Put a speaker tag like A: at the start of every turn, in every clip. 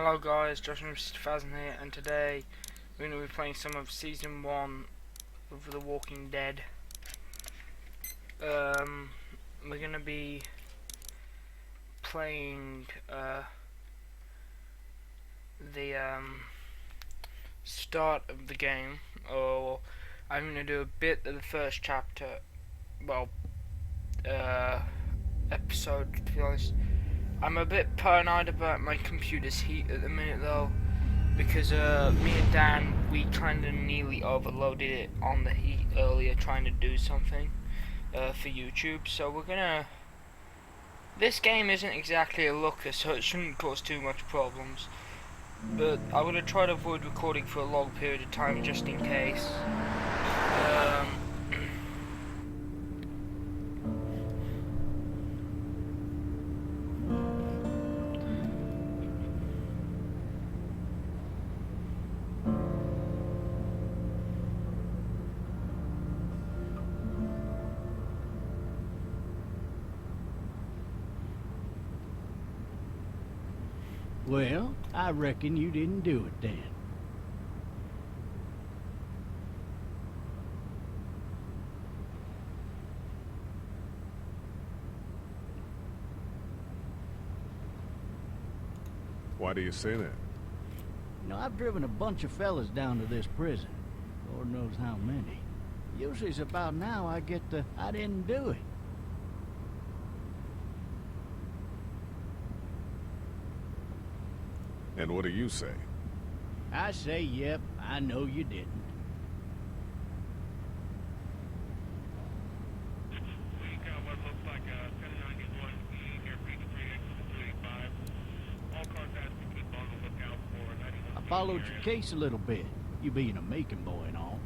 A: Hello guys, Josh from 2000 here, and today we're going to be playing some of Season 1 of The Walking Dead. We're going to be playing the start of the game, or I'm going to do a bit of the first chapter, well, episode, to be honest. I'm a bit paranoid about my computer's heat at the minute though, because me and Dan, we kind of nearly overloaded it on the heat earlier trying to do something for YouTube. So we're gonna, this game isn't exactly a looker, so it shouldn't cause too much problems, but I'm gonna try to avoid recording for a long period of time just in case.
B: Well, I reckon you didn't do it then.
C: Why do you say that?
B: You know, I've driven a bunch of fellas down to this prison. Lord knows how many. Usually it's about now I get the, I didn't do it.
C: And what do you say?
B: I say, yep, I know you didn't.
D: We got what looks like a 1091 E near Beach 385. All cars asked to keep on the lookout for 91.
B: I followed your case a little bit, you being a Macon boy and all.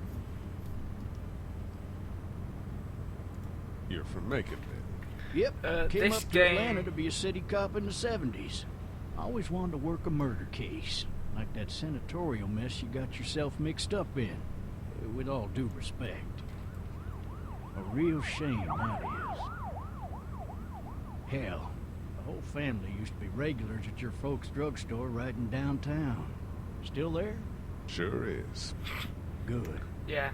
C: You're from Macon, then?
B: Yep, came
A: this
B: up to
A: game...
B: Atlanta to be a city cop in the 70s. I always wanted to work a murder case, like that senatorial mess you got yourself mixed up in. With all due respect. A real shame, that is. Hell, the whole family used to be regulars at your folks' drugstore right in downtown. Still there?
C: Sure is.
B: Good.
A: Yeah.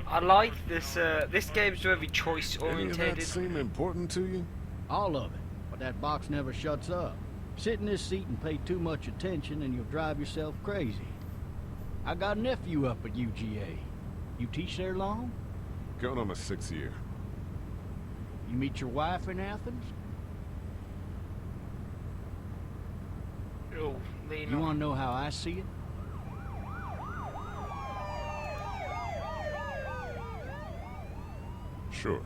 A: I like this, this game's very choice
C: Any of
A: orientated.
C: that seem important to you?
B: All of it. But that box never shuts up. Sit in this seat and pay too much attention and you'll drive yourself crazy. I got a nephew up at UGA. You teach there long?
C: Going on my 6th year.
B: You meet your wife in Athens?
A: Oh, they
B: You
A: know.
B: want to know how I see it?
C: Sure.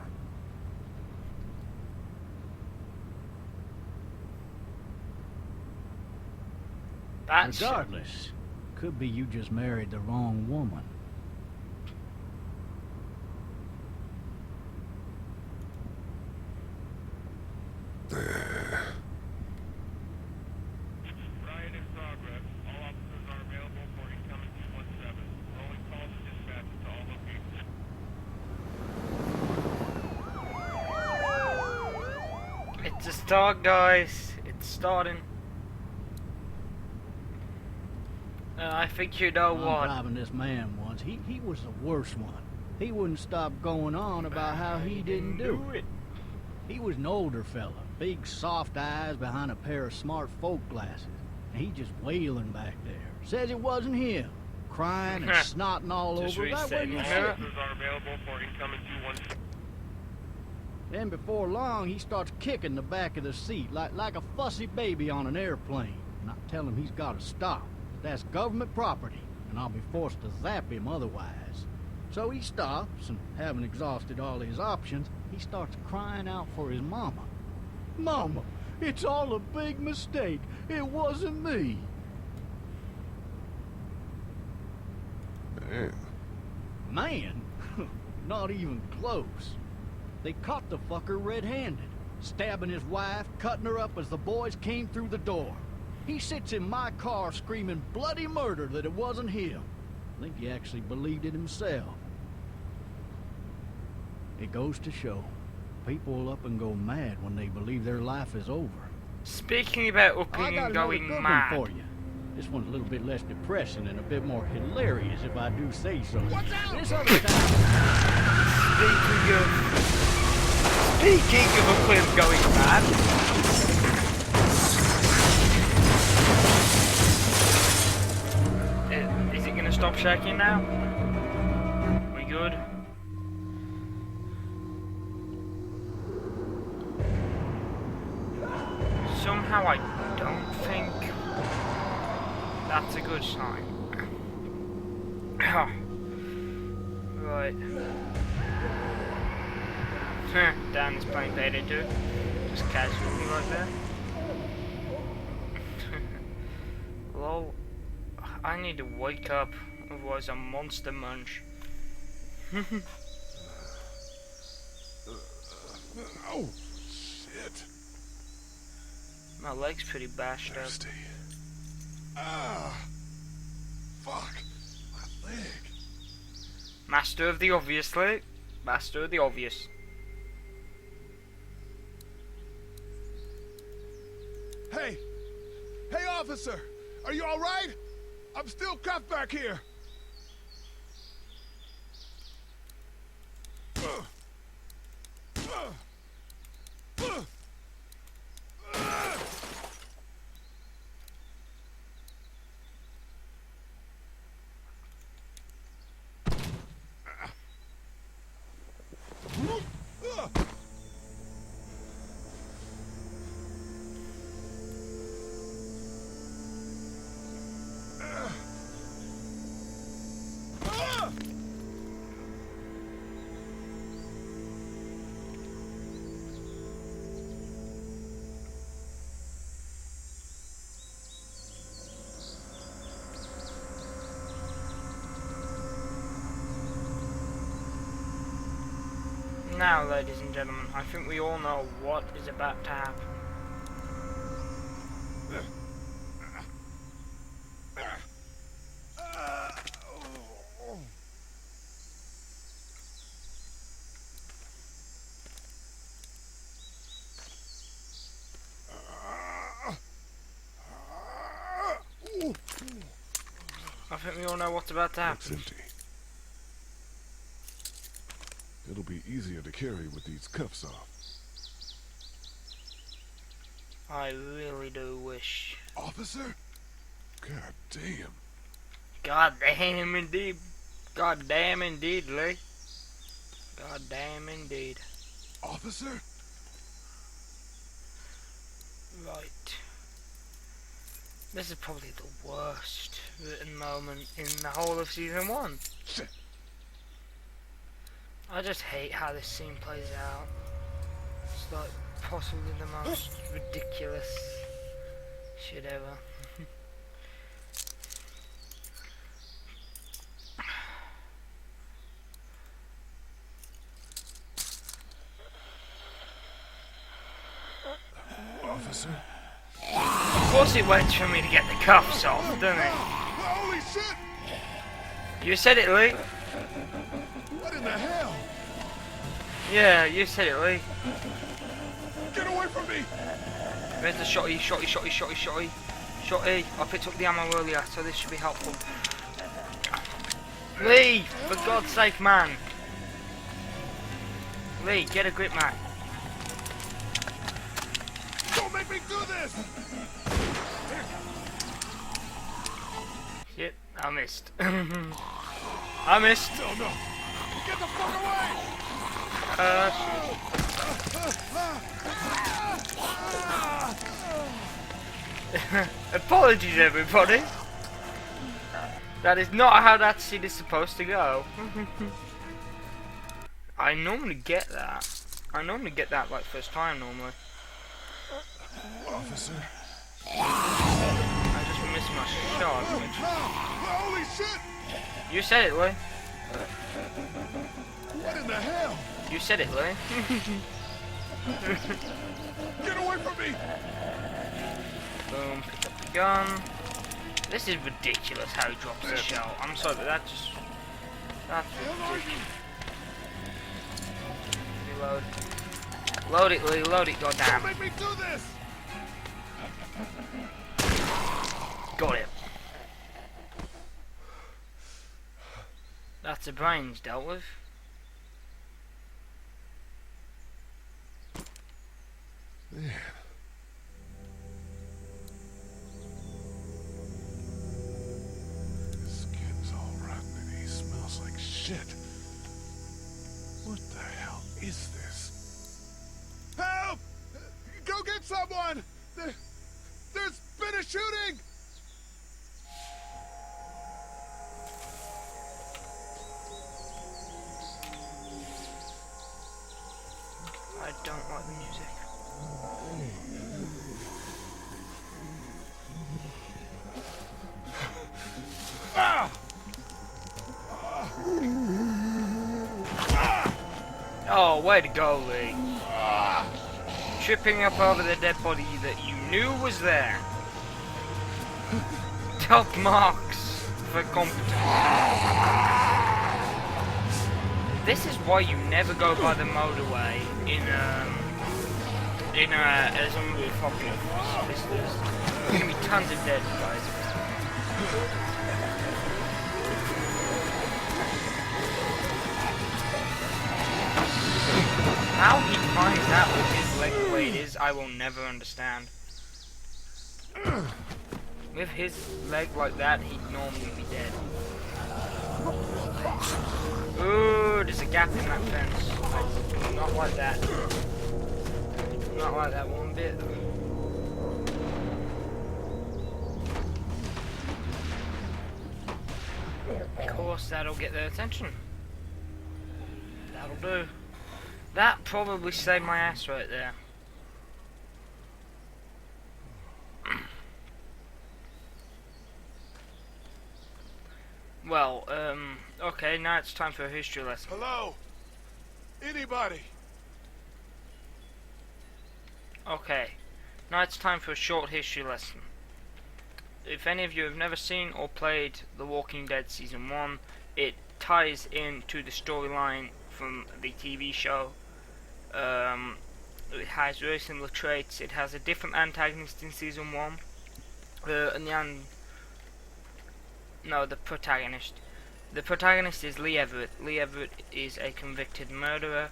A: That's
B: Regardless, could be you just married the wrong woman.
D: Riot in progress. All officers are available for incoming 217. Rolling calls and dispatches to all locations.
A: It's a start, guys. It's starting. I think you know
B: I'm
A: what.
B: driving this man once. He was the worst one. He wouldn't stop going on about how he didn't do it. He was an older fella, big soft eyes behind a pair of smart folk glasses. And he just wailing back there. Says it wasn't him. Crying and snotting all
A: Just
B: over. Right where
A: resetting
B: you
A: the
D: All
A: mirror.
B: sitting.
D: officers are available for incoming 217.
B: Then before long, he starts kicking the back of the seat like a fussy baby on an airplane. And I tell him he's got to stop. That's government property, and I'll be forced to zap him otherwise. So he stops, and having exhausted all his options, he starts crying out for his mama. Mama, it's all a big mistake. It wasn't me.
C: Man.
B: Man, not even close. They caught the fucker red-handed, stabbing his wife, cutting her up as the boys came through the door. He sits in my car screaming bloody murder that it wasn't him. I think he actually believed it himself. It goes to show, people will up and go mad when they believe their life is over.
A: Speaking about
B: I
A: upping
B: got
A: and
B: another
A: going
B: good
A: mad.
B: one for you. This one's a little bit less depressing and a bit more hilarious, if I do say so. This other time.
A: Speaking of upping and going mad. Is it gonna stop shaking now? We good? Somehow I don't think that's a good sign. Right. Dan is playing Beta 2. Just casually like that. Lol. I need to wake up, otherwise I'm monster munch.
C: Oh, shit.
A: My leg's pretty bashed up.
C: Thirsty. Ah. Fuck. My leg.
A: Master of the obviously. Master of the obvious.
C: Hey! Hey, officer! Are you alright? I'm still cuffed back here!
A: Now, ladies and gentlemen, I think we all know what is about to happen. I think we all know what's about to
C: Looks
A: happen.
C: empty. It'll be easier to carry with these cuffs off.
A: I really do wish.
C: Officer? God damn.
A: God damn indeed. God damn indeed, Lee. God damn indeed.
C: Officer?
A: Right. This is probably the worst written moment in the whole of season 1.
C: Shit.
A: I just hate how this scene plays out. It's like possibly the most ridiculous shit ever.
C: Officer?
A: Of course it waits for me to get the cuffs off, doesn't it?
C: Holy shit!
A: You said it, Lee.
C: What in the hell?
A: Yeah, you said it, Lee.
C: Get away from me!
A: Where's the shotty? Shotty. I picked up the ammo earlier, so this should be helpful. Lee, for God's sake, man. Lee, get a grip, man.
C: Don't make me do this!
A: Shit, I missed. I missed.
C: Oh no! Get the fuck away!
A: Apologies, everybody. That is not how that scene is supposed to go. I normally get that. I normally get that like first time normally.
C: Officer?
A: I just missed my shot.
C: Holy shit!
A: You said it, Lee.
C: What in the hell?
A: You said it, Lee.
C: Get away from me!
A: Boom, pick up the gun. This is ridiculous how he drops the shell. I'm sorry, but that's ridiculous. Reload. Load it, Lee, load it, goddamn.
C: Don't make me do this!
A: Got it. That's the brains dealt with.
C: Man. His skin's all rotten and he smells like shit. What the hell is this? Help! Go get someone! There's been a shooting!
A: I don't like the music. Oh, way to go, Lee. Tripping up over the dead body that you knew was there. Top marks for competence. This is why you never go by the motorway in a zombie apocalypse. There's gonna be tons of dead guys. How he finds that with his leg the way it is, I will never understand. With his leg like that, he'd normally be dead. Ooh, there's a gap in that fence. Not like that. Not like that one bit. Of course, that'll get their attention. That'll do. That probably saved my ass right there. Well, okay, now it's time for a history lesson.
C: Hello? Anybody?
A: Okay, now it's time for a short history lesson. If any of you have never seen or played The Walking Dead Season 1, it ties into the storyline from the TV show. It has very similar traits. It has a different antagonist in Season 1. The protagonist. The protagonist is Lee Everett. Lee Everett is a convicted murderer.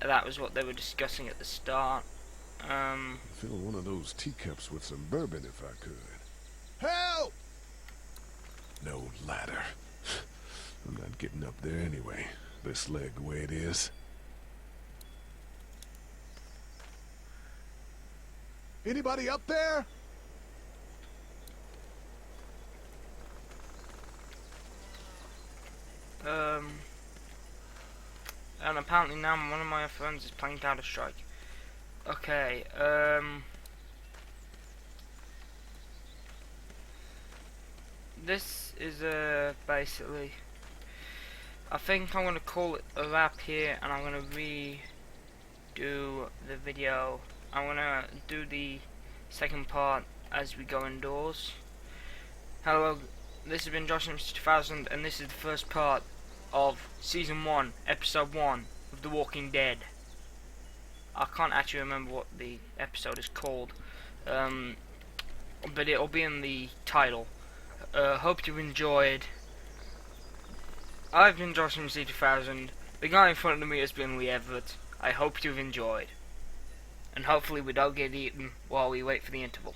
A: That was what they were discussing at the start.
C: Fill one of those teacups with some bourbon if I could. Help! No ladder. I'm not getting up there anyway. This leg the way it is. Anybody up there?
A: And apparently now one of my friends is playing Counter-Strike. Okay, this is basically, I think I'm gonna call it a wrap here, and I'm gonna redo the video. I'm gonna do the second part as we go indoors. Hello, this has been Josh Mr. 2000, and this is the first part of Season 1, Episode 1 of The Walking Dead. I can't actually remember what the episode is called, but it'll be in the title. Hope you enjoyed. I've been Josh Mr. 2000. The guy in front of me has been Lee Everett. I hope you've enjoyed. And hopefully we don't get eaten while we wait for the interval.